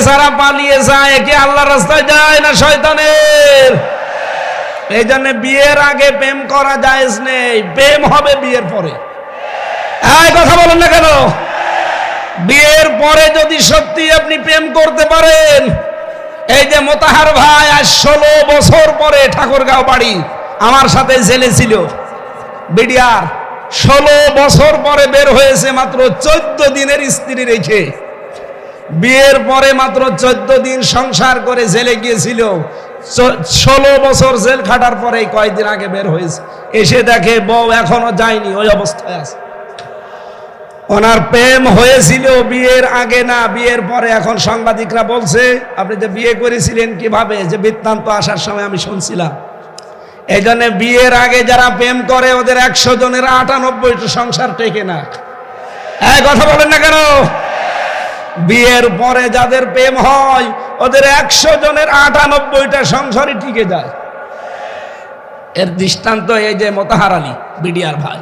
ছাড়া পালিয়ে যায়, কি আল্লাহর রাস্তায় যায় না শয়তানের? এই জন্য বিয়ের আগে প্রেম করা জায়েজ নেই, প্রেম হবে বিয়ের পরে। এই কথা বলেন না কেন? বিয়ের পরে যদি সত্যি আপনি প্রেম করতে পারেন, এই যে মোতাহার ভাই আজ 16 বছর পরে ঠাকুরগাঁও বাড়ি আমার সাথে জেলে ছিল বিডিআর, 16 বছর পরে বের হয়েছে, মাত্র 14 দিনের স্ত্রী রেখে। বিয়ের পরে মাত্র 14 দিন সংসার করে জেলে গিয়েছিল, 16 বছর জেল খাটার পরে কয়েকদিন আগে বের হয়েছে। এসে দেখে বউ এখনো যায়নি, ওই অবস্থায় আছে। ওনার প্রেম হয়েছিল বিয়ের আগে না, বিয়ের পরে। এখন সাংবাদিকরা বলছে আপনি যে বিয়ে করেছিলেন কিভাবে, যে বৃত্তান্ত আসার সময় আমি শুনছিলাম। এই জন্য বিয়ের আগে যারা প্রেম করে ওদের 100 জনের 98টা সংসার টেকে না। এই কথা বলেন না কেন? বিয়ের পরে যাদের প্রেম হয় ওদের 100 জনের 98টা সংসারই টিকে যায়। এর দৃষ্টান্ত এই যে মোতাহার আলী বিডিআর ভাই।